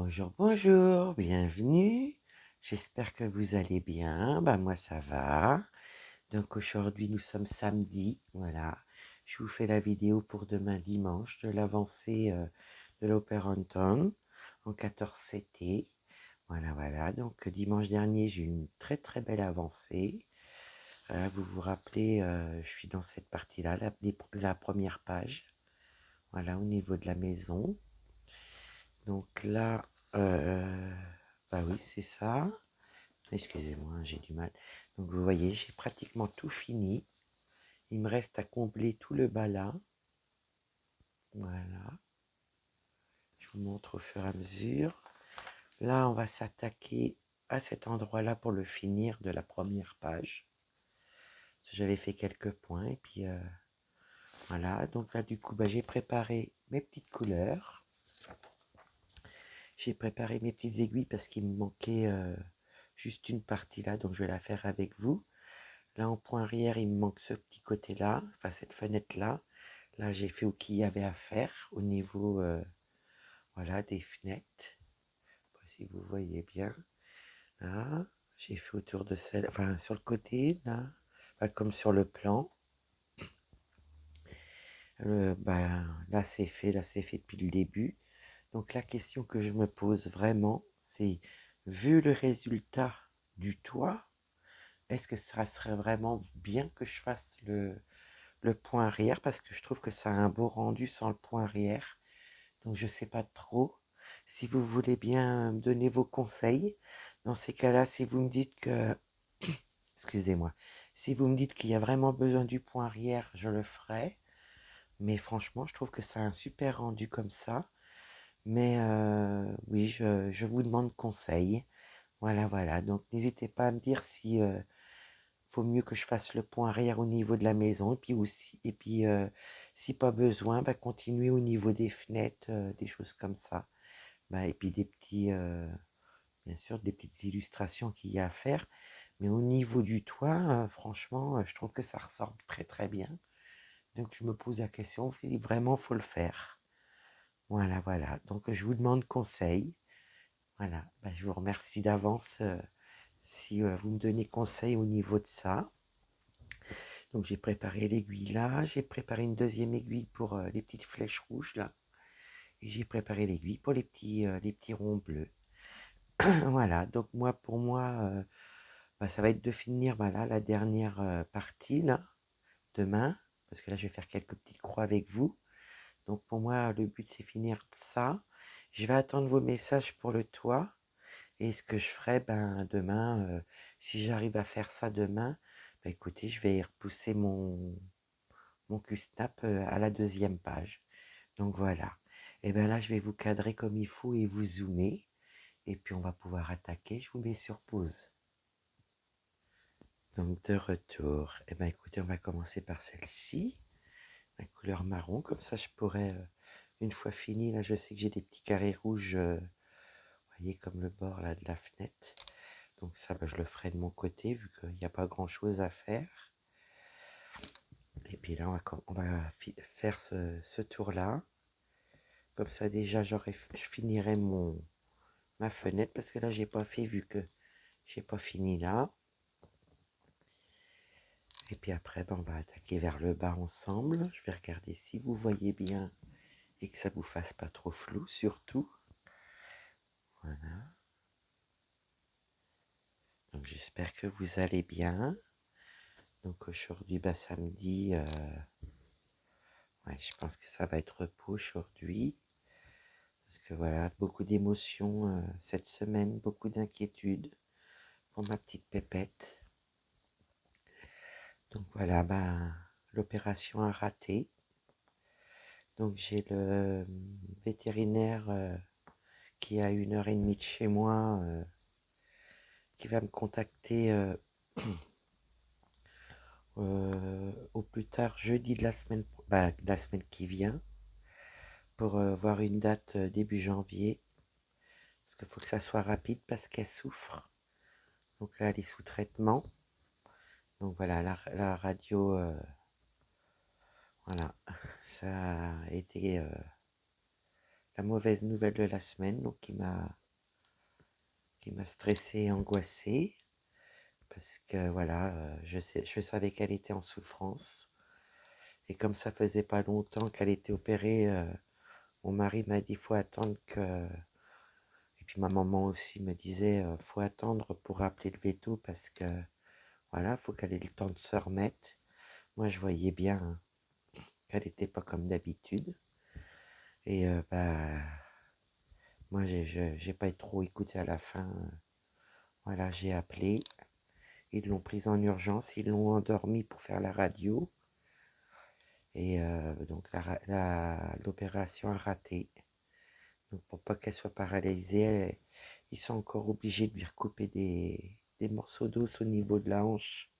Bonjour, bonjour, bienvenue. J'espère que vous allez bien. Moi ça va. Donc aujourd'hui nous sommes samedi. Voilà. Je vous fais la vidéo pour demain dimanche de l'avancée de l'Operanton en 14 CT. Voilà, voilà. Donc dimanche dernier j'ai eu une très très belle avancée. Vous vous rappelez, je suis dans cette partie-là, la première page. Voilà, au niveau de la maison. Donc là, bah oui, c'est ça. Excusez-moi, j'ai du mal. Donc vous voyez, j'ai pratiquement tout fini. Il me reste à combler tout le bas là. Voilà. Je vous montre au fur et à mesure. Là, on va s'attaquer à cet endroit-là pour le finir de la première page. J'avais fait quelques points et puis voilà. Donc là, du coup, j'ai préparé mes petites couleurs. J'ai préparé mes petites aiguilles parce qu'il me manquait juste une partie là, donc je vais la faire avec vous. Là, en point arrière, il me manque ce petit côté-là, enfin cette fenêtre-là. Là, j'ai fait au qu'il y avait à faire au niveau voilà, des fenêtres. Je sais pas si vous voyez bien. Là, j'ai fait autour de celle, enfin sur le côté, là, comme sur le plan. Là, c'est fait depuis le début. Donc la question que je me pose vraiment, c'est, vu le résultat du toit, est-ce que ça serait vraiment bien que je fasse le point arrière? Parce que je trouve que ça a un beau rendu sans le point arrière. Donc je ne sais pas trop. Si vous voulez bien me donner vos conseils, dans ces cas-là, si vous me dites que, excusez-moi, si vous me dites qu'il y a vraiment besoin du point arrière, je le ferai. Mais franchement, je trouve que ça a un super rendu comme ça. Mais oui, je vous demande conseil. Voilà, voilà. Donc n'hésitez pas à me dire si faut mieux que je fasse le point arrière au niveau de la maison. Et puis si pas besoin, continuer au niveau des fenêtres, des choses comme ça. Et puis des petits, bien sûr, des petites illustrations qu'il y a à faire. Mais au niveau du toit, franchement, je trouve que ça ressort très très bien. Donc je me pose la question, si vraiment faut le faire. Voilà, voilà. Donc je vous demande conseil. Voilà. Je vous remercie d'avance si vous me donnez conseil au niveau de ça. Donc j'ai préparé l'aiguille là, j'ai préparé une deuxième aiguille pour les petites flèches rouges là, et j'ai préparé l'aiguille pour les petits ronds bleus. Voilà, donc pour moi, ça va être de finir la dernière partie là, demain, parce que là je vais faire quelques petites croix avec vous. Donc pour moi, le but c'est finir ça. Je vais attendre vos messages pour le toit. Et ce que je ferai, demain, si j'arrive à faire ça demain, écoutez, je vais repousser mon Q-snap à la deuxième page. Donc voilà. Et bien là, je vais vous cadrer comme il faut et vous zoomer. Et puis on va pouvoir attaquer. Je vous mets sur pause. Donc de retour. Et bien écoutez, on va commencer par celle-ci. La couleur marron. Comme ça, je pourrais, une fois fini, là, je sais que j'ai des petits carrés rouges. Vous voyez, comme le bord là de la fenêtre. Donc ça, je le ferai de mon côté, vu qu'il n'y a pas grand-chose à faire. Et puis là, on va faire ce tour-là. Comme ça, déjà, je finirai ma fenêtre, parce que là, j'ai pas fait, vu que j'ai pas fini là. Et puis après, on va attaquer vers le bas ensemble. Je vais regarder si vous voyez bien et que ça vous fasse pas trop flou, surtout. Voilà. Donc j'espère que vous allez bien. Donc aujourd'hui, samedi, je pense que ça va être repos aujourd'hui. Parce que voilà, beaucoup d'émotions cette semaine, beaucoup d'inquiétudes pour ma petite pépette. Donc voilà, l'opération a raté. Donc j'ai le vétérinaire qui est à 1h30 de chez moi qui va me contacter au plus tard jeudi de la semaine qui vient pour voir une date début janvier. Parce qu'il faut que ça soit rapide parce qu'elle souffre. Donc là, elle est sous traitement. Donc voilà, la radio, voilà, ça a été la mauvaise nouvelle de la semaine, donc qui m'a stressée et angoissée, parce que voilà, je savais qu'elle était en souffrance, et comme ça faisait pas longtemps qu'elle était opérée, mon mari m'a dit faut attendre que, et puis ma maman aussi me disait faut attendre pour appeler le veto parce que voilà, faut qu'elle ait le temps de se remettre. Moi je voyais bien qu'elle n'était pas comme d'habitude, et bah moi j'ai pas trop écouté à la fin. Voilà, j'ai appelé. Ils l'ont prise en urgence, ils l'ont endormie pour faire la radio. Et donc l'opération a raté. Donc pour pas qu'elle soit paralysée, ils sont encore obligés de lui recouper des morceaux d'os au niveau de la hanche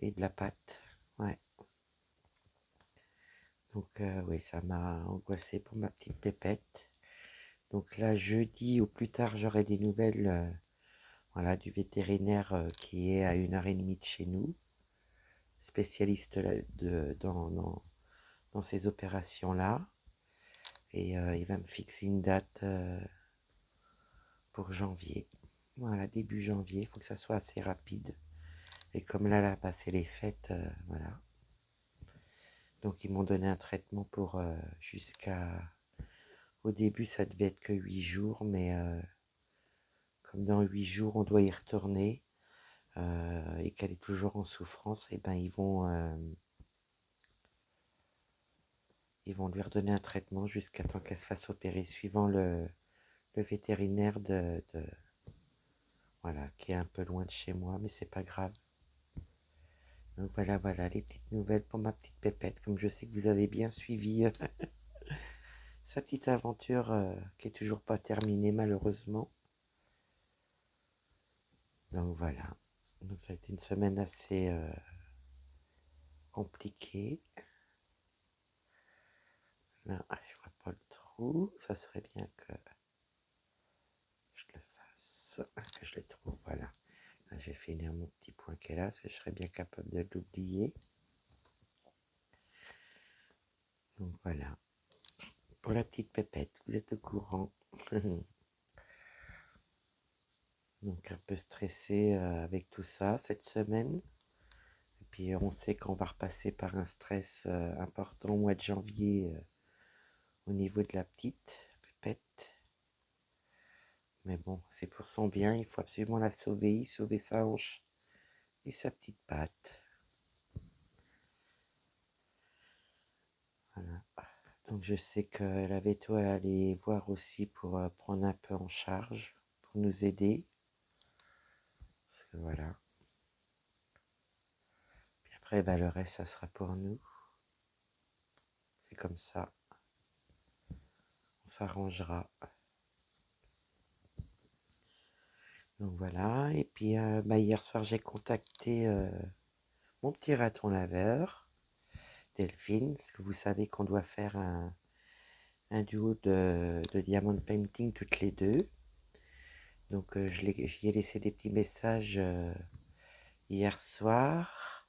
et de la patte. Ouais. Donc oui, ça m'a angoissé pour ma petite pépette. Donc là, jeudi au plus tard, j'aurai des nouvelles voilà, du vétérinaire qui est à 1h30 de chez nous, spécialiste dans ces opérations-là. Et il va me fixer une date pour janvier. Voilà, début janvier, il faut que ça soit assez rapide. Et comme là, c'est les fêtes, voilà. Donc ils m'ont donné un traitement pour jusqu'à... Au début, ça devait être que 8 jours, mais comme dans 8 jours, on doit y retourner et qu'elle est toujours en souffrance, et ben ils vont lui redonner un traitement jusqu'à temps qu'elle se fasse opérer, suivant le vétérinaire voilà, qui est un peu loin de chez moi, mais c'est pas grave. Donc voilà, les petites nouvelles pour ma petite pépette, comme je sais que vous avez bien suivi sa petite aventure qui est toujours pas terminée malheureusement. Donc voilà, donc ça a été une semaine assez compliquée. Là, je vois pas le trou, ça serait bien que je le fasse, que je le trouve, voilà. Là, je vais finir mon petit point qui est là, je serais bien capable de l'oublier. Donc voilà, pour la petite pépette, vous êtes au courant. Donc un peu stressé avec tout ça cette semaine. Et puis on sait qu'on va repasser par un stress important au mois de janvier au niveau de la petite pépette. Mais bon, c'est pour son bien, il faut absolument la sauver, sauver sa hanche et sa petite patte. Voilà. Donc je sais que la veto elle allait voir aussi pour prendre un peu en charge, pour nous aider. Parce que voilà. Puis après, bah, le reste, ça sera pour nous. C'est comme ça. On s'arrangera. Donc voilà. Et puis bah, hier soir, j'ai contacté mon petit raton laveur, Delphine, parce que vous savez qu'on doit faire un duo de diamond painting toutes les deux. Donc j'y ai laissé des petits messages hier soir.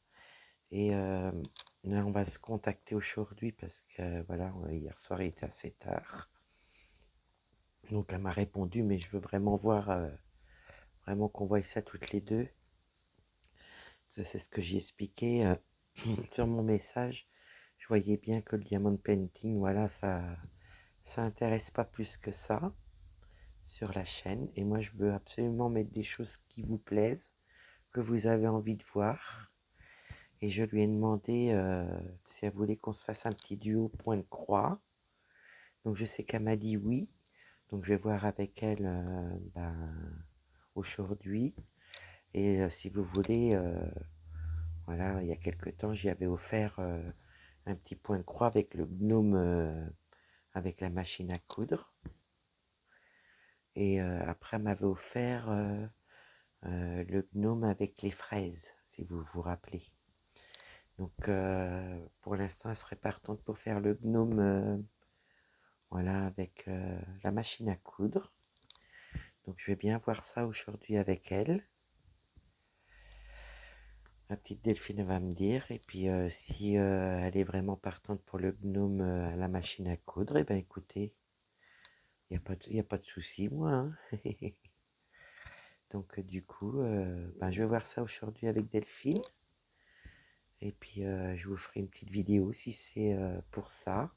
Et là, on va se contacter aujourd'hui parce que voilà, hier soir, il était assez tard. Donc elle m'a répondu, mais je veux vraiment voir, vraiment qu'on voie ça toutes les deux. Ça, c'est ce que j'ai expliqué sur mon message. Je voyais bien que le diamond painting, voilà, ça intéresse pas plus que ça sur la chaîne. Et moi, je veux absolument mettre des choses qui vous plaisent, que vous avez envie de voir. Et je lui ai demandé si elle voulait qu'on se fasse un petit duo point de croix. Donc je sais qu'elle m'a dit oui. Donc je vais voir avec elle aujourd'hui. Et si vous voulez, voilà, il y a quelque temps, j'y avais offert un petit point de croix avec le gnome, avec la machine à coudre. Et après, elle m'avait offert le gnome avec les fraises, si vous vous rappelez. Donc pour l'instant, elle serait partante pour faire le gnome, voilà, avec la machine à coudre. Donc je vais bien voir ça aujourd'hui avec elle. Ma petite Delphine va me dire. Et puis si elle est vraiment partante pour le gnome à la machine à coudre, et ben écoutez, y a pas de souci, moi, hein. Donc du coup, ben, je vais voir ça aujourd'hui avec Delphine. Et puis je vous ferai une petite vidéo si c'est pour ça.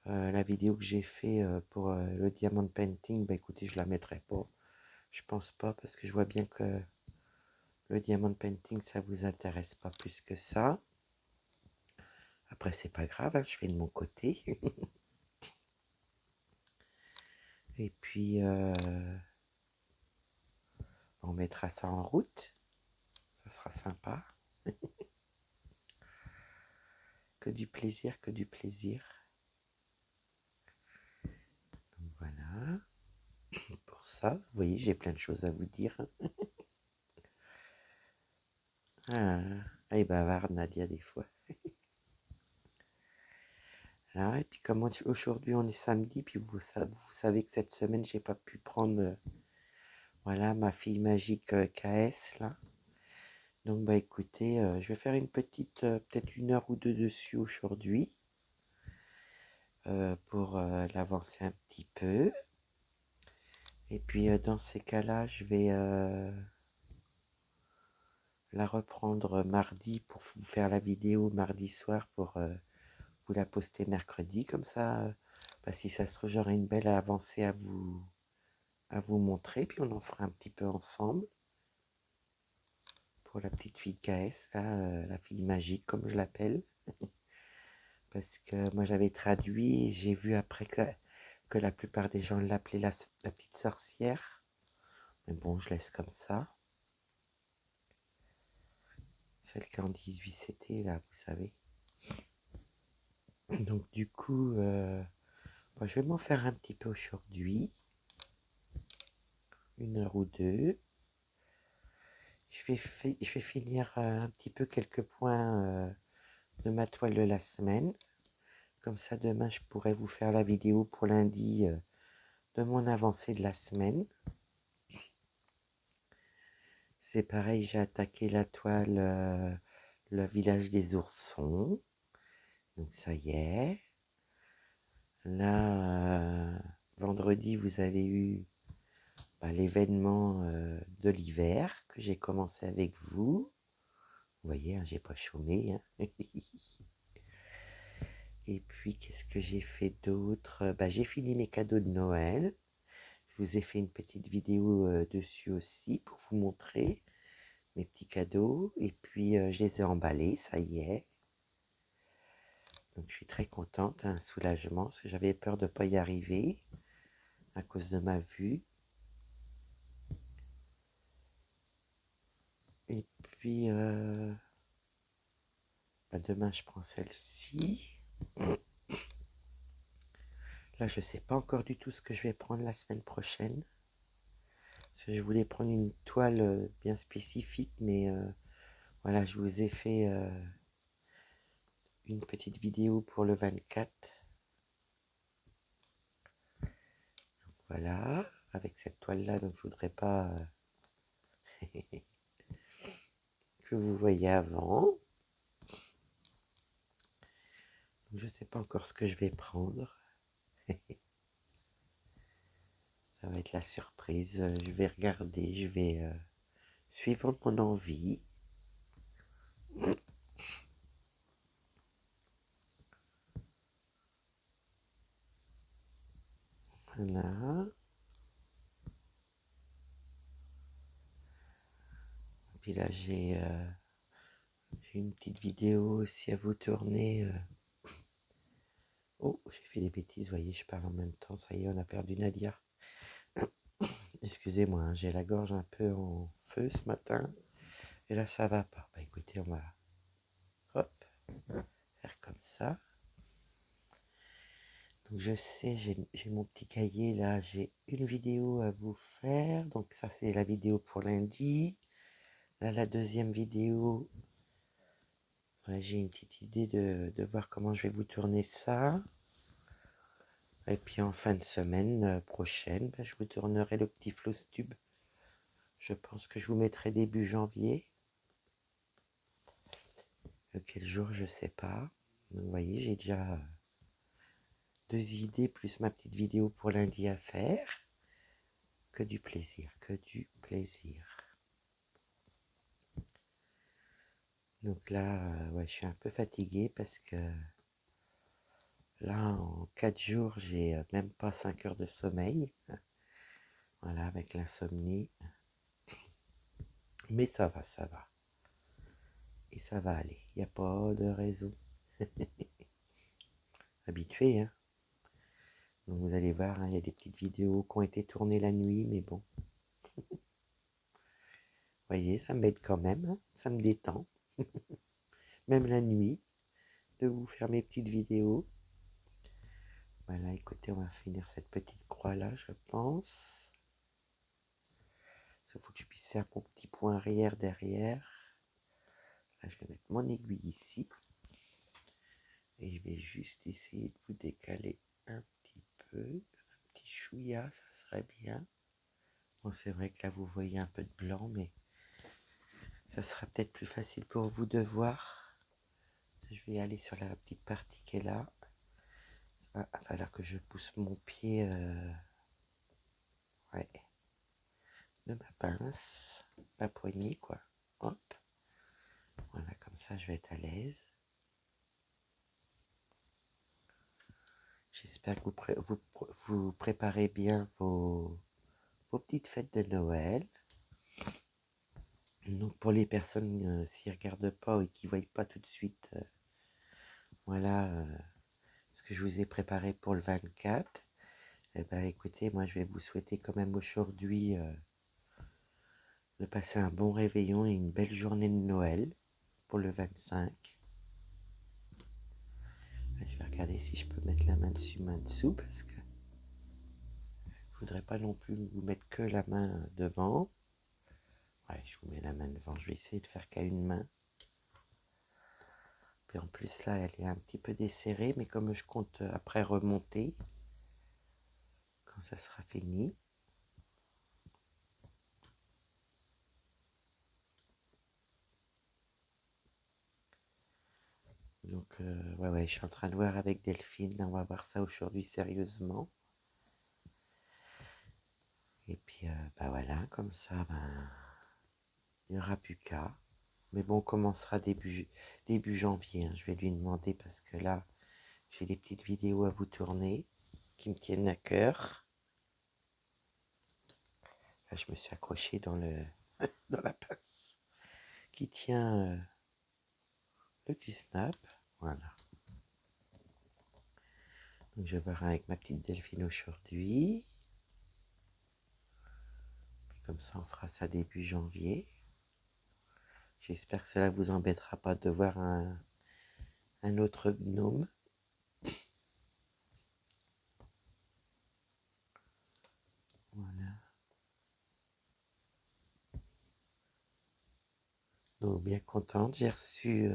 La vidéo que j'ai fait pour le diamond painting, bah écoutez, je la mettrai pas. Je pense pas parce que je vois bien que le diamond painting, ça vous intéresse pas plus que ça. Après, c'est pas grave, hein, je fais de mon côté. Et puis, on mettra ça en route. Ça sera sympa. Que du plaisir, que du plaisir. Donc voilà. Pour ça, vous voyez, j'ai plein de choses à vous dire. Ah, elle est bavarde, Nadia, des fois. Là, et puis comme aujourd'hui on est samedi, puis vous savez que cette semaine j'ai pas pu prendre voilà ma fille magique KS là. Donc bah écoutez, je vais faire une petite peut-être 1 heure ou 2 dessus aujourd'hui pour l'avancer un petit peu. Et puis dans ces cas-là, je vais la reprendre mardi pour vous faire la vidéo mardi soir pour vous la poster mercredi. Comme ça, bah, si ça se trouve, j'aurai une belle avancée à vous montrer. Puis on en fera un petit peu ensemble. Pour la petite fille KS, là, la fille magique, comme je l'appelle. Parce que moi j'avais traduit et j'ai vu après que la plupart des gens l'appelaient la petite sorcière. Mais bon, je laisse comme ça. Celle qui en 18 c'était là, vous savez. Donc du coup, moi, je vais m'en faire un petit peu aujourd'hui. 1 heure ou 2. Je vais finir un petit peu quelques points de ma toile de la semaine. Comme ça, demain, je pourrai vous faire la vidéo pour lundi de mon avancée de la semaine. C'est pareil, j'ai attaqué la toile le village des oursons. Donc ça y est. Là, vendredi, vous avez eu l'événement de l'hiver que j'ai commencé avec vous. Vous voyez, hein, j'ai pas chômé. Hein. Et puis, qu'est-ce que j'ai fait d'autre? J'ai fini mes cadeaux de Noël. Je vous ai fait une petite vidéo dessus aussi pour vous montrer mes petits cadeaux. Et puis, je les ai emballés, ça y est. Donc, je suis très contente, un soulagement, parce que j'avais peur de ne pas y arriver à cause de ma vue. Et puis, demain, je prends celle-ci. Là, je ne sais pas encore du tout ce que je vais prendre la semaine prochaine. Parce que je voulais prendre une toile bien spécifique, mais voilà, je vous ai fait une petite vidéo pour le 24. Voilà, avec cette toile-là, donc je voudrais pas que vous voyez avant. Donc, je ne sais pas encore ce que je vais prendre. Ça va être la surprise. Je vais regarder, je vais suivre mon envie. Voilà. Puis là, j'ai une petite vidéo aussi à vous tourner. Oh, j'ai fait des bêtises, vous voyez, je parle en même temps. Ça y est, on a perdu Nadia. Excusez-moi, hein, j'ai la gorge un peu en feu ce matin. Et là, ça va pas. Écoutez, on va hop, faire comme ça. Donc je sais, j'ai mon petit cahier là, j'ai une vidéo à vous faire. Donc ça, c'est la vidéo pour lundi. Là, la deuxième vidéo, j'ai une petite idée de voir comment je vais vous tourner ça. Et puis en fin de semaine prochaine, je vous tournerai le petit Flosstube. Je pense que je vous mettrai début janvier. Quel jour, je sais pas. Donc, vous voyez, j'ai déjà 2 idées plus ma petite vidéo pour lundi à faire. Que du plaisir, que du plaisir. Donc là, ouais, je suis un peu fatiguée parce que là, en 4 jours, j'ai même pas 5 heures de sommeil. Voilà, avec l'insomnie. Mais ça va, ça va. Et ça va aller. Il n'y a pas de raison. Habitué, hein. Donc vous allez voir, hein, il y a des petites vidéos qui ont été tournées la nuit, mais bon. Vous voyez, ça m'aide quand même, hein. Ça me détend. Même la nuit, de vous faire mes petites vidéos. Voilà, écoutez, on va finir cette petite croix là, je pense. Il faut que je puisse faire mon petit point arrière derrière. Là, je vais mettre mon aiguille ici. Et je vais juste essayer de vous décaler un petit peu. Un petit chouïa, ça serait bien. Bon, c'est vrai que là, vous voyez un peu de blanc, mais ça sera peut-être plus facile pour vous de voir. Je vais aller sur la petite partie qui est là. Il va falloir que je pousse mon pied ouais, de ma pince, ma poignée, quoi. Hop. Voilà, comme ça, je vais être à l'aise. J'espère que vous préparez bien vos petites fêtes de Noël. Donc pour les personnes qui ne regardent pas et qui ne voient pas tout de suite, voilà ce que je vous ai préparé pour le 24. Eh ben, écoutez, moi je vais vous souhaiter quand même aujourd'hui de passer un bon réveillon et une belle journée de Noël pour le 25. Je vais regarder si je peux mettre la main dessus, main dessous, parce que je voudrais pas non plus vous mettre que la main devant. Ouais, je vous mets la main devant, je vais essayer de faire qu'à une main. Puis en plus là, elle est un petit peu desserrée, mais comme je compte après remonter, quand ça sera fini. Donc, ouais, je suis en train de voir avec Delphine, on va voir ça aujourd'hui sérieusement. Et puis, bah voilà, comme ça, ben, il n'y aura plus qu'à. Mais bon, on commencera début janvier, hein. Je vais lui demander parce que là, j'ai des petites vidéos à vous tourner qui me tiennent à cœur. Là, je me suis accroché dans dans la pince qui tient le Q-Snap. Voilà. Donc, je vais voir avec ma petite Delphine aujourd'hui. Comme ça, on fera ça début janvier. J'espère que cela ne vous embêtera pas de voir un autre gnome. Voilà. Donc, bien contente. J'ai reçu,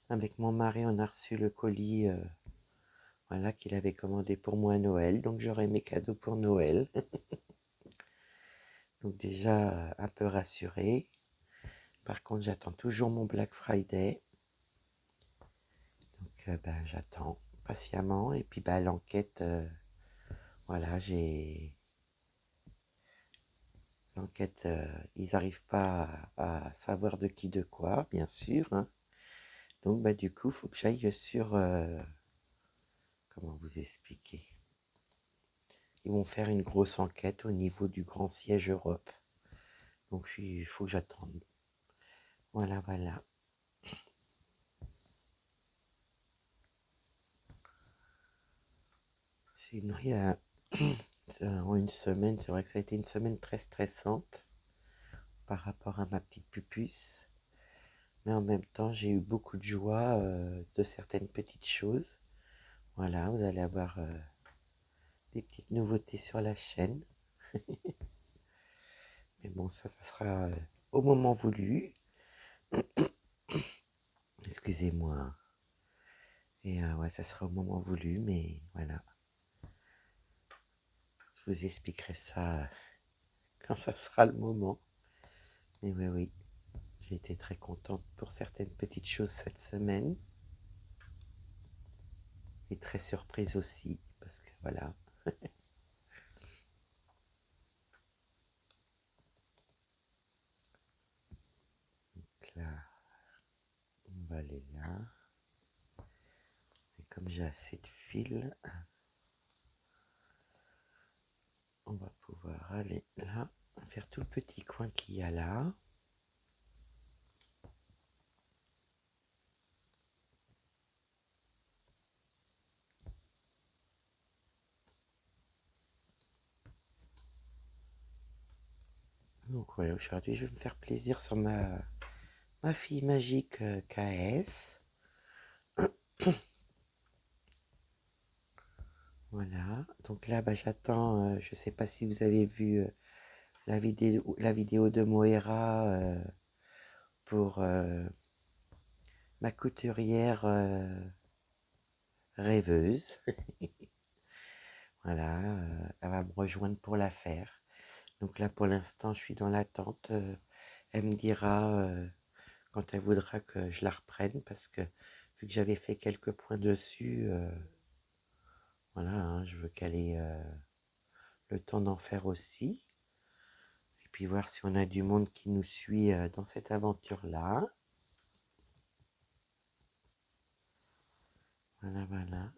avec mon mari, on a reçu le colis voilà, qu'il avait commandé pour moi à Noël. Donc, j'aurai mes cadeaux pour Noël. Donc, déjà, un peu rassurée. Par contre, j'attends toujours mon Black Friday. Donc, ben, j'attends patiemment. Et puis, ben, l'enquête, voilà, l'enquête, ils n'arrivent pas à savoir de qui de quoi, bien sûr, hein. Donc, bah, du coup, il faut que j'aille sur... comment vous expliquer? Ils vont faire une grosse enquête au niveau du grand siège Europe. Donc, il faut que j'attende. Voilà, voilà. Sinon, il y a... en une semaine, c'est vrai que ça a été une semaine très stressante par rapport à ma petite pupusse. Mais en même temps, j'ai eu beaucoup de joie de certaines petites choses. Voilà, vous allez avoir des petites nouveautés sur la chaîne. Mais bon, ça sera au moment voulu. Excusez-moi. Et ouais, ça sera au moment voulu, mais voilà. Je vous expliquerai ça quand ça sera le moment. Mais oui, oui. J'ai été très contente pour certaines petites choses cette semaine. Et très surprise aussi, parce que voilà. Donc là, on va aller là. Et comme j'ai assez de fils, on va pouvoir aller là, faire tout le petit coin qu'il y a là. Donc voilà, aujourd'hui je vais me faire plaisir sur ma fille magique KS. Voilà, donc là j'attends, je ne sais pas si vous avez vu la vidéo de Moira pour ma couturière rêveuse. Voilà, elle va me rejoindre pour la faire. Donc là pour l'instant je suis dans l'attente. Elle me dira quand elle voudra que je la reprenne parce que vu que j'avais fait quelques points dessus, voilà, hein, je veux qu'elle ait le temps d'en faire aussi. Et puis voir si on a du monde qui nous suit dans cette aventure-là. Voilà, voilà.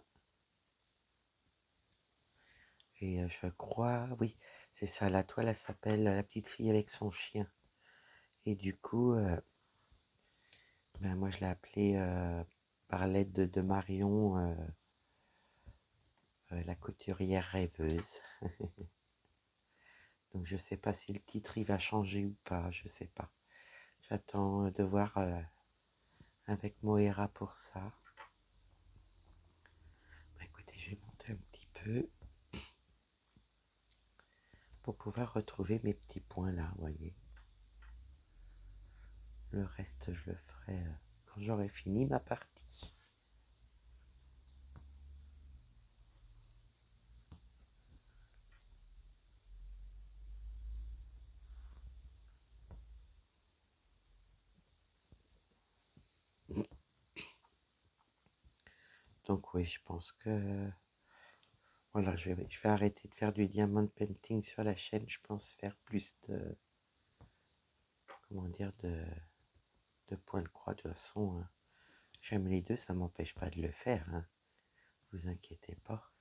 Et je crois, oui, c'est ça, la toile, elle s'appelle La petite fille avec son chien. Et du coup, ben, moi je l'ai appelée par l'aide de Marion, la couturière rêveuse. Donc je sais pas si le titre il va changer ou pas, je sais pas. J'attends de voir avec Moira pour ça. Bah, écoutez, je vais monter un petit peu pour pouvoir retrouver mes petits points là, vous voyez. Le reste, je le ferai quand j'aurai fini ma partie. Donc oui, je pense que voilà, je vais arrêter de faire du diamond painting sur la chaîne. Je pense faire plus de, comment dire, de points de croix. De toute façon, j'aime les deux, ça m'empêche pas de le faire. Hein. Vous inquiétez pas.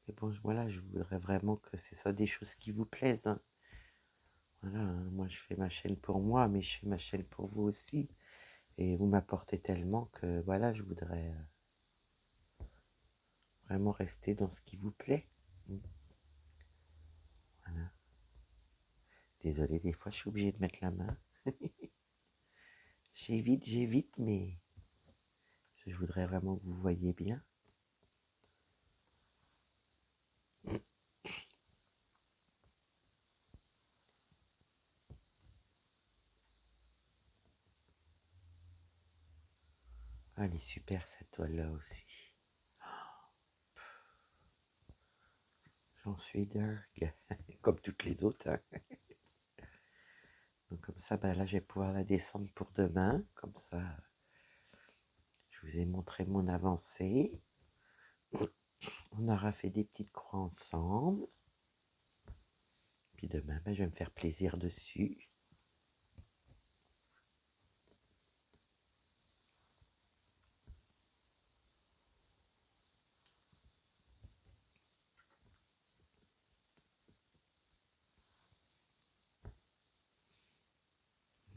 Mais bon, voilà, je voudrais vraiment que ce soit des choses qui vous plaisent. Hein. Voilà, hein, moi je fais ma chaîne pour moi, mais je fais ma chaîne pour vous aussi. Et vous m'apportez tellement que voilà, je voudrais vraiment rester dans ce qui vous plaît. Voilà. Désolée, des fois je suis obligée de mettre la main. J'évite, mais je voudrais vraiment que vous voyez bien. Ah, elle est super cette toile-là aussi. J'en suis dingue. Comme toutes les autres. Hein. Donc comme ça, ben là, je vais pouvoir la descendre pour demain. Comme ça, je vous ai montré mon avancée. On aura fait des petites croix ensemble. Puis demain, ben, je vais me faire plaisir dessus.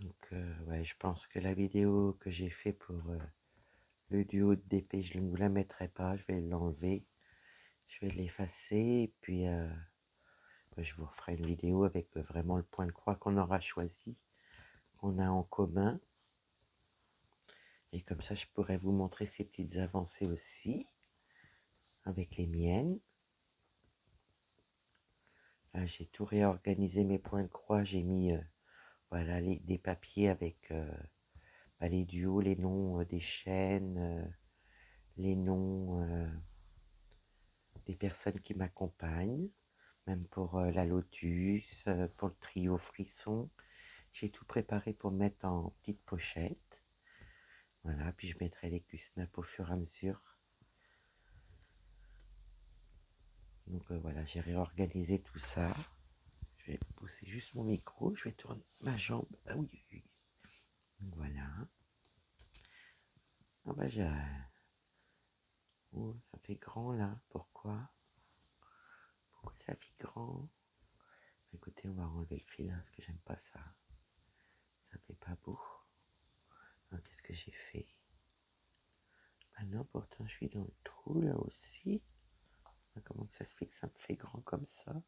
Donc, ouais, je pense que la vidéo que j'ai fait pour le duo d'épée, je ne vous la mettrai pas. Je vais l'enlever. Je vais l'effacer. Et puis, je vous referai une vidéo avec vraiment le point de croix qu'on aura choisi, qu'on a en commun. Et comme ça, je pourrais vous montrer ces petites avancées aussi, avec les miennes. Là, j'ai tout réorganisé mes points de croix. J'ai mis voilà, des papiers avec les duos, les noms des chaînes, les noms des personnes qui m'accompagnent. même pour la lotus, pour le trio frisson. J'ai tout préparé pour mettre en petite pochette. Voilà, puis je mettrai les Q-Snap au fur et à mesure. Donc voilà, j'ai réorganisé tout ça. Je vais pousser juste mon micro, je vais tourner ma jambe. Ah oui, oui, oui. Donc voilà. Ah bah j'ai... Oh, ça fait grand là, pourquoi? Pourquoi ça fait grand? Écoutez, on va enlever le fil, hein, parce que j'aime pas ça. Ça fait pas beau. Alors, qu'est-ce que j'ai fait? Ah non, pourtant je suis dans le trou là aussi. Ah, comment ça se fait que ça me fait grand comme ça?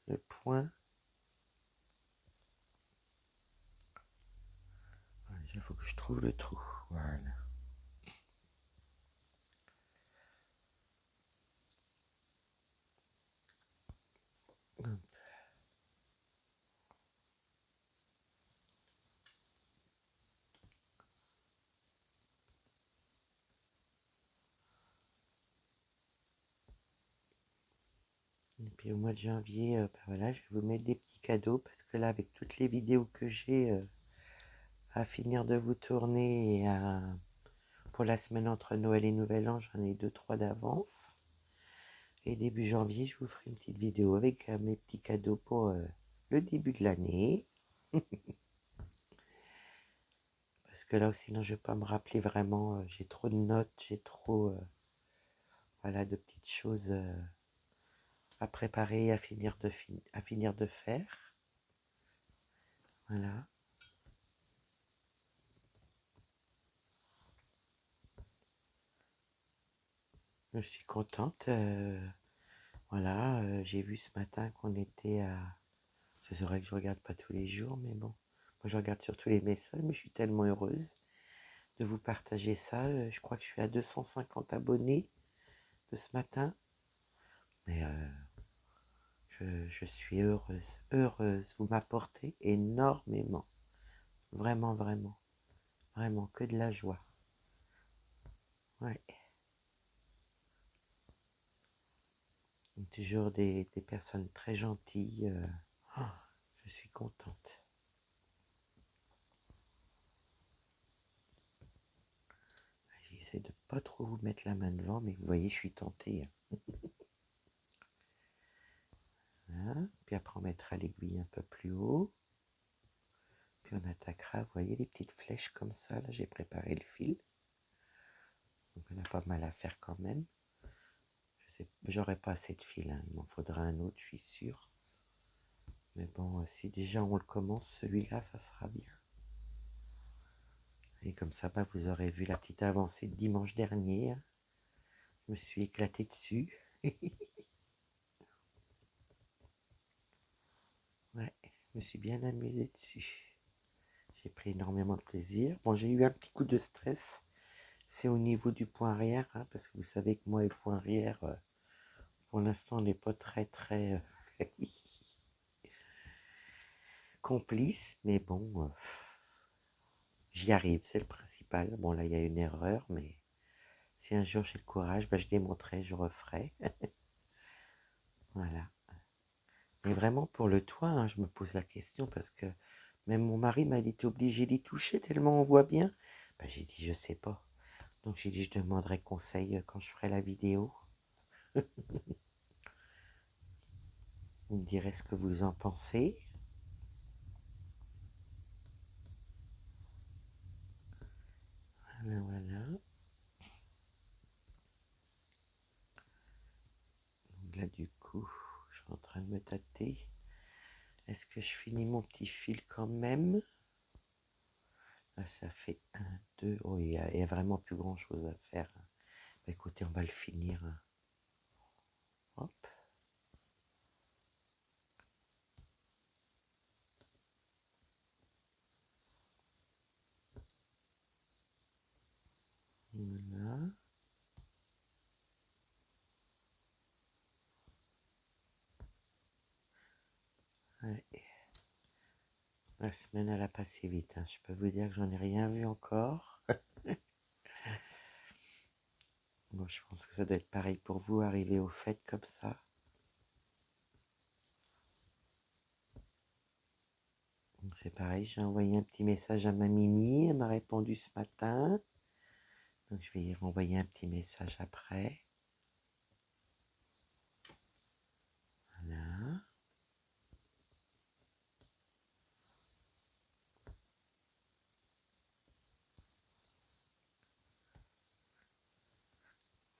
Le point. Il faut que je trouve le trou. Voilà. Hop. Et puis au mois de janvier, ben voilà, je vais vous mettre des petits cadeaux parce que là, avec toutes les vidéos que j'ai à finir de vous tourner et pour la semaine entre Noël et Nouvel An, j'en ai 2-3 d'avance. Et début janvier, je vous ferai une petite vidéo avec mes petits cadeaux pour le début de l'année. Parce que là, sinon, je ne vais pas me rappeler vraiment. J'ai trop de notes, j'ai trop voilà, de petites choses à préparer, à finir de faire. Voilà. Je suis contente. Voilà, j'ai vu ce matin qu'on était à... C'est vrai que je regarde pas tous les jours, mais bon. Moi, je regarde surtout les messages, mais je suis tellement heureuse de vous partager ça. Je crois que je suis à 250 abonnés de ce matin. Mais je suis heureuse, heureuse. Vous m'apportez énormément. Vraiment, vraiment. Vraiment, que de la joie. Ouais. Toujours des personnes très gentilles. Oh, je suis contente. J'essaie de pas trop vous mettre la main devant, mais vous voyez, je suis tentée. Voilà. Puis après, on mettra l'aiguille un peu plus haut. Puis on attaquera, vous voyez, les petites flèches comme ça. Là, j'ai préparé le fil. Donc, on a pas mal à faire quand même. Je sais, j'aurai pas assez de fil, hein. Il m'en faudra un autre, je suis sûre. Mais bon, si déjà on le commence, celui-là, ça sera bien. Et comme ça, bah, vous aurez vu la petite avancée de dimanche dernier. Je me suis éclatée dessus. Ouais, je me suis bien amusée dessus. J'ai pris énormément de plaisir. Bon, j'ai eu un petit coup de stress. C'est au niveau du point arrière, hein, parce que vous savez que moi et le point arrière, pour l'instant, on n'est pas très complices. Mais bon, j'y arrive, c'est le principal. Bon, là, il y a une erreur, mais si un jour j'ai le courage, bah, je démonterai, je referai. Voilà. Mais vraiment, pour le toit, hein, je me pose la question parce que même mon mari m'a dit, t'es obligé d'y toucher tellement on voit bien. Bah, j'ai dit, je sais pas. Donc j'ai dit, je demanderai conseil quand je ferai la vidéo. Vous me direz ce que vous en pensez. Voilà, voilà. Donc là, du coup, je suis en train de me tâter. Est-ce que je finis mon petit fil quand même? Là, ça fait un, deux. Oh, il y a vraiment plus grand chose à faire. Bah, écoutez, on va le finir. Hop. Voilà. Ouais. La semaine, elle a passé vite, hein. Je peux vous dire que j'en ai rien vu encore. Bon, je pense que ça doit être pareil pour vous, arriver aux fêtes comme ça. c'est pareil, j'ai envoyé un petit message à ma Mimi, elle m'a répondu ce matin. Donc je vais y renvoyer un petit message après. Voilà.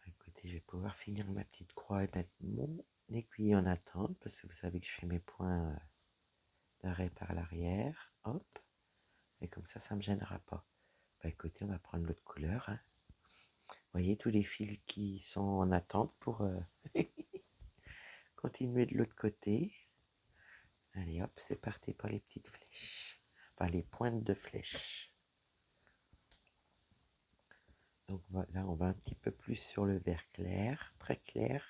Écoutez, je vais pouvoir finir ma petite croix et mettre mon aiguille en attente, parce que vous savez que je fais mes points d'arrêt par l'arrière. Hop. Et comme ça ne me gênera pas. Bah écoutez, on va prendre l'autre couleur. Hein. Vous voyez tous les fils qui sont en attente pour continuer de l'autre côté. Allez hop, c'est parti pour les petites flèches. Enfin, les pointes de flèches. Donc voilà, on va un petit peu plus sur le vert clair, très clair.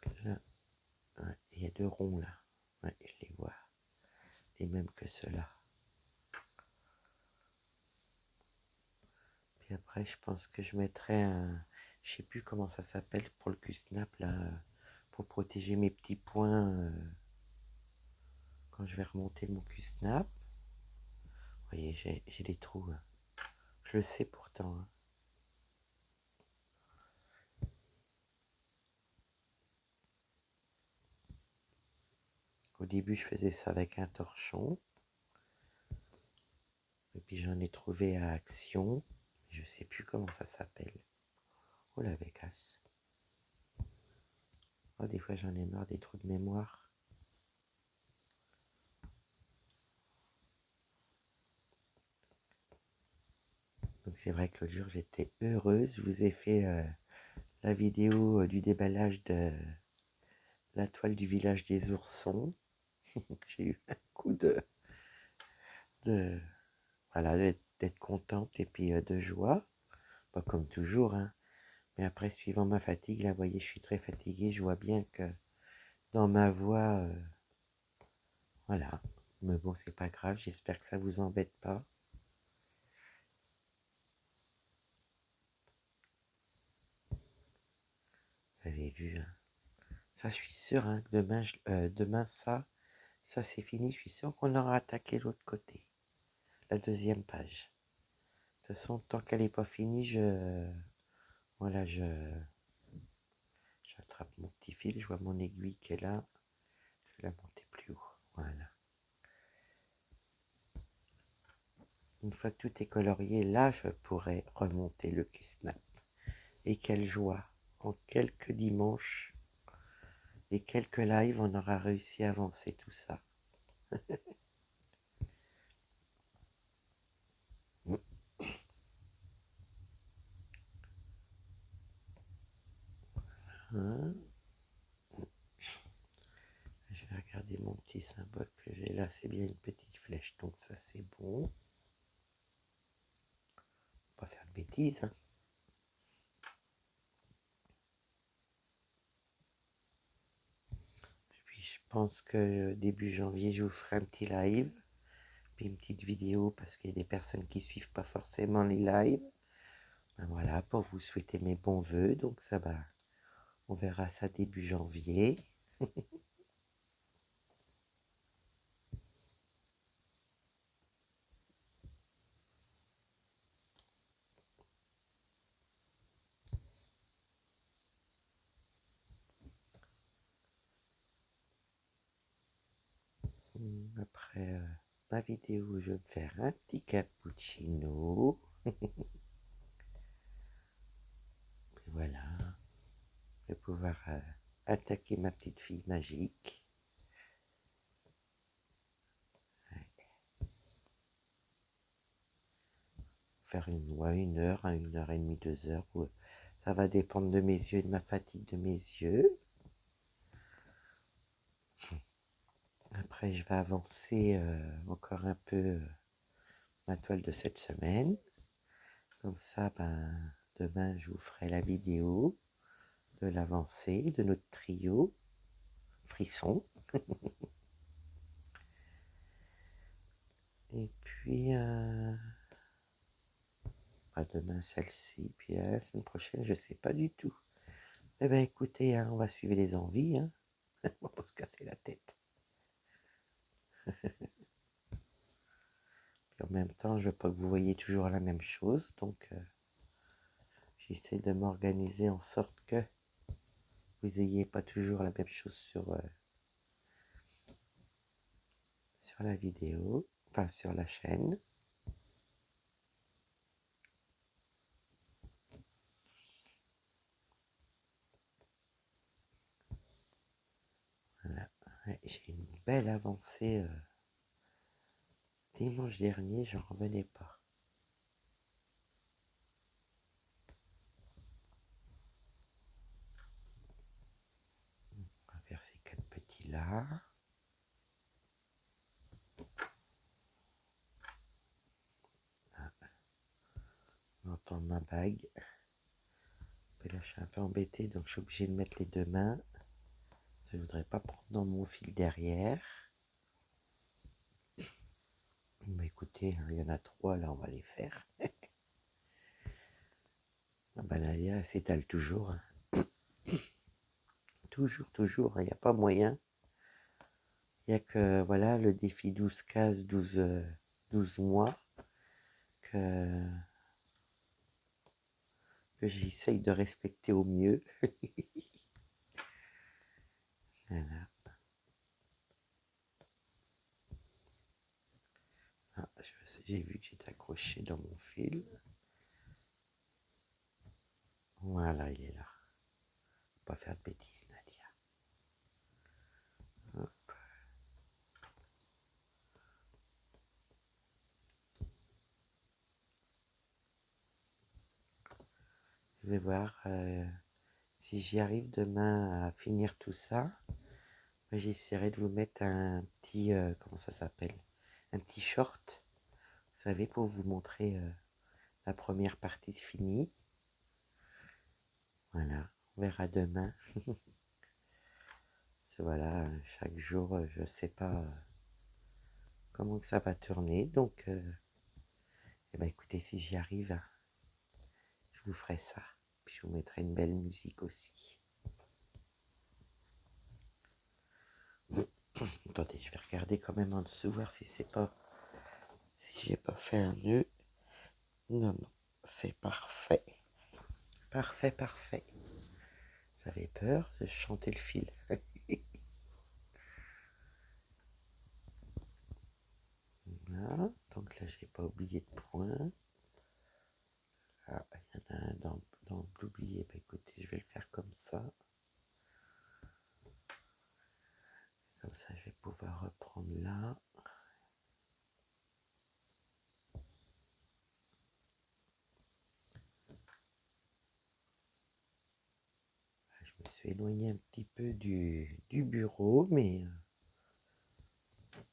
Donc là, ouais, il y a 2 ronds là. Ouais, je les vois. Les mêmes que ceux-là. Puis après, je pense que je mettrai un... Je sais plus comment ça s'appelle pour le Q-snap là. Pour protéger mes petits points quand je vais remonter mon Q-snap. Vous voyez, j'ai des trous. Hein. Je le sais pourtant. Hein. Au début, je faisais ça avec un torchon. Et puis j'en ai trouvé à Action. Je sais plus comment ça s'appelle. Oh la bécasse. Oh, des fois j'en ai marre des trous de mémoire. Donc c'est vrai que l'autre jour j'étais heureuse. Je vous ai fait la vidéo du déballage de la toile du village des oursons. J'ai eu un coup de voilà, d'être contente et puis de joie. Pas comme toujours, hein. Mais après, suivant ma fatigue, là, vous voyez, je suis très fatiguée. Je vois bien que dans ma voix, voilà. Mais bon, c'est pas grave. J'espère que ça vous embête pas. Vous avez vu, hein. Ça, je suis sûr, hein, que demain, ça c'est fini. Je suis sûr qu'on aura attaqué l'autre côté. La deuxième page. De toute façon, tant qu'elle n'est pas finie, voilà, j'attrape mon petit fil. Je vois mon aiguille qui est là. Je vais la monter plus haut. Voilà. Une fois que tout est colorié, là, je pourrais remonter le Q-snap. Et quelle joie! En quelques dimanches et quelques lives, on aura réussi à avancer tout ça. Hein, je vais regarder mon petit symbole que j'ai là. C'est bien une petite flèche, donc ça c'est bon. Pas faire de bêtises. Hein. Puis je pense que début janvier, je vous ferai un petit live. Puis une petite vidéo parce qu'il y a des personnes qui suivent pas forcément les lives. Ben voilà, pour vous souhaiter mes bons voeux. Donc ça va, on verra ça début janvier. Après ma vidéo, je vais me faire un petit cappuccino. Et voilà, je vais pouvoir attaquer ma petite fille magique. Faire une heure, hein, 1 heure et demie, 2 heures. Ça va dépendre de mes yeux et de ma fatigue de mes yeux. Après, je vais avancer encore un peu ma toile de cette semaine. Comme ça, ben, demain, je vous ferai la vidéo de l'avancée de notre trio Frisson. Et puis, fera demain celle-ci, puis la semaine prochaine, je sais pas du tout. Eh bien, écoutez, hein, on va suivre les envies, hein. On va pas se casser la tête. Puis en même temps, je veux pas que vous voyez toujours la même chose, donc j'essaie de m'organiser en sorte que vous n'ayez pas toujours la même chose sur la vidéo, enfin sur la chaîne. Voilà. Ouais, j'ai une belle avancée. Dimanche dernier, j'en revenais pas. On va faire ces 4 petits là. Ah, on entend ma bague. Et là, je suis un peu embêté, donc je suis obligé de mettre les deux mains. Je voudrais pas prendre dans mon fil derrière. Bah écoutez, il y en a 3 là, on va les faire. Ah bah Nadia, elle s'étale toujours. Toujours, il n'y a pas moyen. Il n'y a que, voilà, le défi 12 cases, 12 mois, que j'essaye de respecter au mieux. Voilà. Ah, j'ai vu que j'étais accroché dans mon fil. Voilà, il est là. Faut pas faire de bêtises, Nadia. Hop. Je vais voir si j'y arrive demain à finir tout ça. J'essaierai de vous mettre un petit, comment ça s'appelle? Un petit short, vous savez, pour vous montrer la première partie finie. Voilà, on verra demain. Voilà, chaque jour, je sais pas comment que ça va tourner. Donc, eh ben, écoutez, si j'y arrive, je vous ferai ça. Puis je vous mettrai une belle musique aussi. Attendez, je vais regarder quand même en dessous, voir si c'est pas, si j'ai pas fait un nœud. Non, non, c'est parfait. Parfait, parfait. J'avais peur de chanter le fil. Voilà, donc là, j'ai pas oublié de point. Ah, il y en a un dans l'oublié. Bah, écoutez, je vais le faire comme ça. Comme ça, je vais pouvoir reprendre là. Je me suis éloigné un petit peu du bureau, mais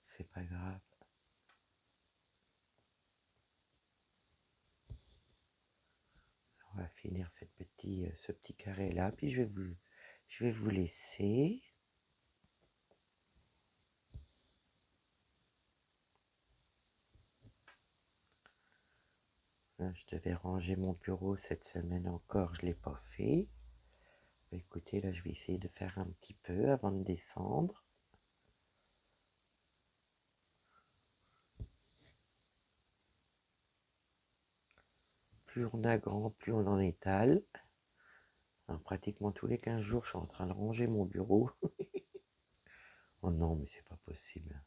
c'est pas grave. On va finir ce petit carré là, puis je vais vous laisser. Là, je devais ranger mon bureau cette semaine encore, je ne l'ai pas fait. Bah, écoutez, là, je vais essayer de faire un petit peu avant de descendre. Plus on a grand, plus on en étale. Alors, pratiquement tous les 15 jours, je suis en train de ranger mon bureau. Oh non, mais c'est pas possible.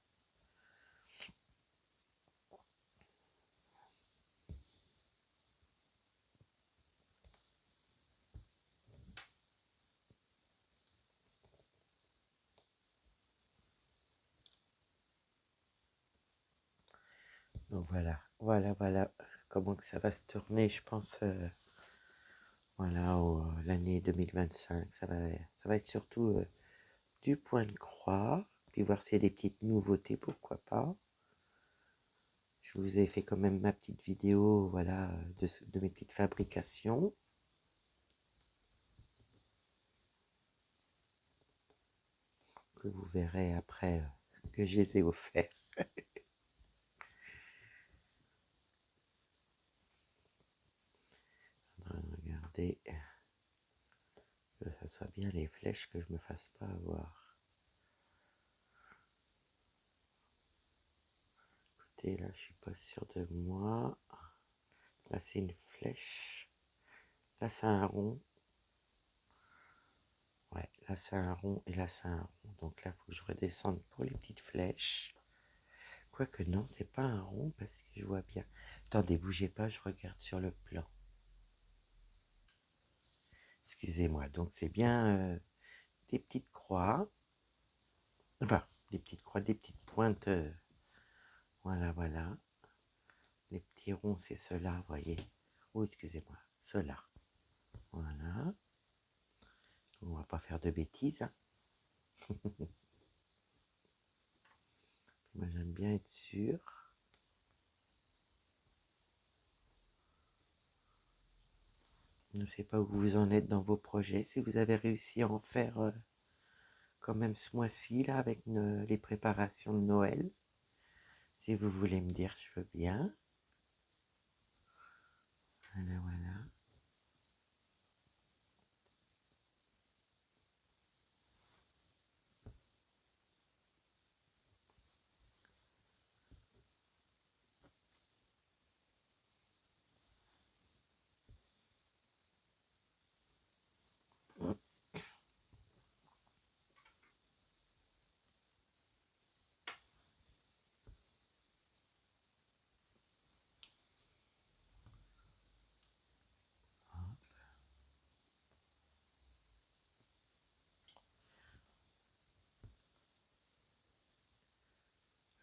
Donc voilà comment que ça va se tourner, je pense, voilà, l'année 2025. Ça va être surtout du point de croix, puis voir s'il y a des petites nouveautés, pourquoi pas. Je vous ai fait quand même ma petite vidéo, voilà, de mes petites fabrications. Que vous verrez après que je les ai offerts. ça soit bien les flèches, que je me fasse pas avoir. Écoutez, là, je suis pas sûr de moi. Là, c'est une flèche. Là, c'est un rond. Ouais, là, c'est un rond et là, c'est un rond. Donc là, il faut que je redescende pour les petites flèches. Quoique non, c'est pas un rond parce que je vois bien. Attendez, bougez pas, je regarde sur le plan. Excusez-moi, donc c'est bien des petites croix. Enfin, des petites croix, des petites pointes. Voilà, voilà. Les petits ronds, c'est ceux-là, voyez. Oh, excusez-moi, ceux-là. Voilà. On va pas faire de bêtises. Hein. Moi, j'aime bien être sûr. Je ne sais pas où vous en êtes dans vos projets. Si vous avez réussi à en faire quand même ce mois-ci, là, avec les préparations de Noël. Si vous voulez me dire, je veux bien. Voilà, voilà.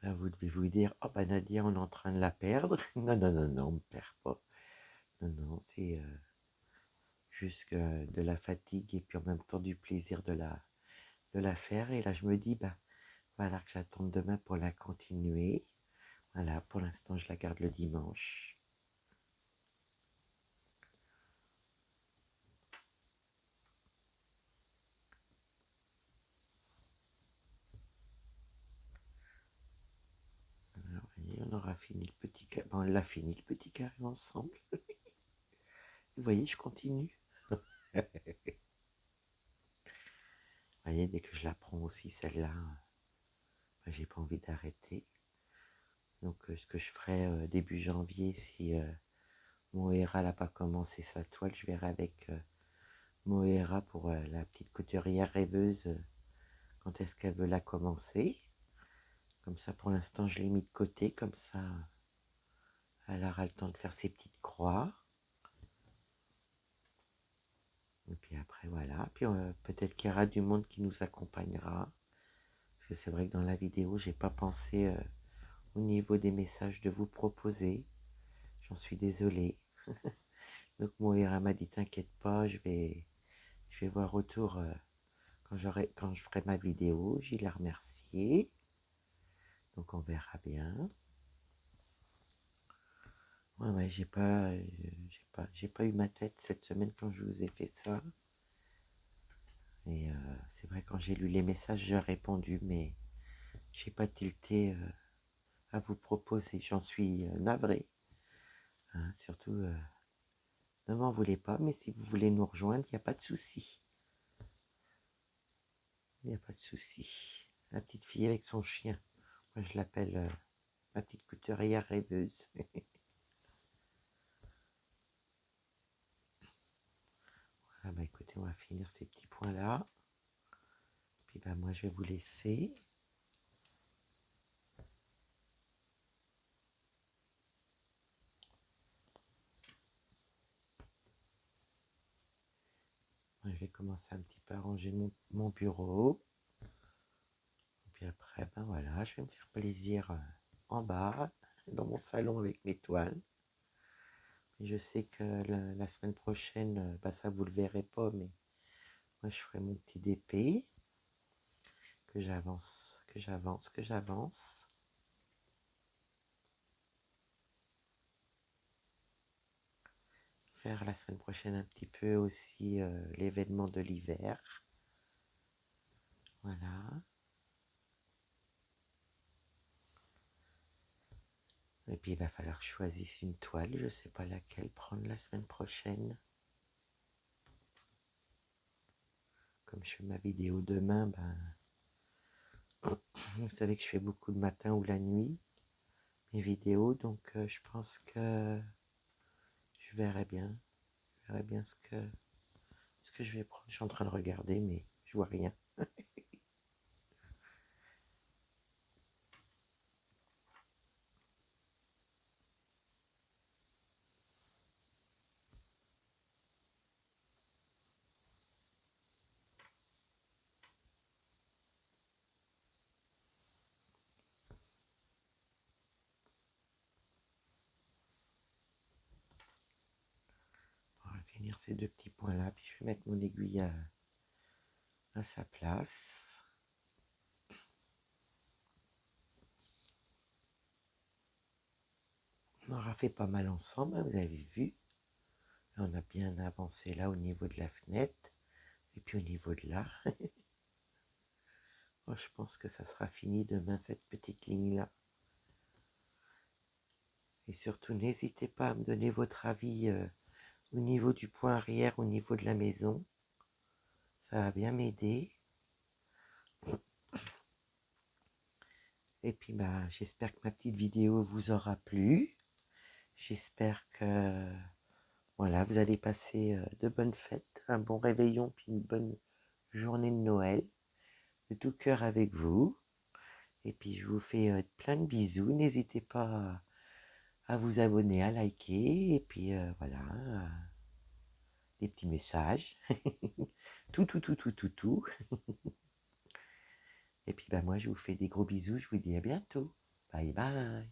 Là, vous devez vous dire, oh bah Nadia, on est en train de la perdre. Non, non, non, non, on ne perd pas. Non, non, c'est juste de la fatigue et puis en même temps du plaisir de la faire. Et là, je me dis, bah voilà, que j'attends demain pour la continuer. Voilà, pour l'instant, je la garde le dimanche. Alors, voyez, on aura fini le petit carré. On l'a fini le petit carré ensemble. Vous voyez, je continue. Vous voyez, dès que je la prends aussi, celle-là, j'ai pas envie d'arrêter. Donc, ce que je ferai début janvier, si Moira n'a pas commencé sa toile, je verrai avec Moira pour la petite couturière rêveuse quand est-ce qu'elle veut la commencer. Comme ça, pour l'instant, je l'ai mis de côté, comme ça, elle aura le temps de faire ses petites croix. Et puis après, voilà. Puis peut-être qu'il y aura du monde qui nous accompagnera. Parce que c'est vrai que dans la vidéo, j'ai pas pensé au niveau des messages de vous proposer. J'en suis désolée. Donc Moira m'a dit, t'inquiète pas, je vais voir autour quand je ferai ma vidéo. J'y la remercier. Donc on verra bien. Ouais, ouais, j'ai pas eu ma tête cette semaine quand je vous ai fait ça. Et c'est vrai, quand j'ai lu les messages, j'ai répondu, mais j'ai pas tilté à vous proposer. J'en suis navrée. Hein, surtout, ne m'en voulez pas, mais si vous voulez nous rejoindre, il n'y a pas de souci. Il n'y a pas de souci. La petite fille avec son chien. Moi, je l'appelle ma petite couturière rêveuse. Ah bah écoutez, on va finir ces petits points-là. Puis bah moi, je vais vous laisser. Je vais commencer un petit peu à ranger mon bureau. Et puis après, ben voilà, je vais me faire plaisir en bas, dans mon salon avec mes toiles. Et je sais que la semaine prochaine, bah ça vous le verrez pas, mais moi je ferai mon petit DP, que j'avance, que j'avance, que j'avance. Faire la semaine prochaine un petit peu aussi l'événement de l'hiver. Voilà. Et puis il va falloir que je choisisse une toile. Je ne sais pas laquelle prendre la semaine prochaine. comme je fais ma vidéo demain, vous savez que je fais beaucoup le matin ou la nuit, mes vidéos, donc je pense que je verrai bien. Je verrai bien ce que je vais prendre. Je suis en train de regarder, mais je vois rien. On va finir ces deux petits points-là, puis je vais mettre mon aiguille à sa place. On aura fait pas mal ensemble, hein, vous avez vu. On a bien avancé là au niveau de la fenêtre, et puis au niveau de là. Moi, je pense que ça sera fini demain, cette petite ligne-là. Et surtout, n'hésitez pas à me donner votre avis au niveau du point arrière, au niveau de la maison. Ça va bien m'aider. Et puis, j'espère que ma petite vidéo vous aura plu. J'espère que voilà, vous allez passer de bonnes fêtes, un bon réveillon, puis une bonne journée de Noël. De tout cœur avec vous. Et puis, je vous fais plein de bisous. N'hésitez pas à vous abonner, à liker. Et puis, voilà, des petits messages. tout. Et puis, moi, je vous fais des gros bisous. Je vous dis à bientôt. Bye bye.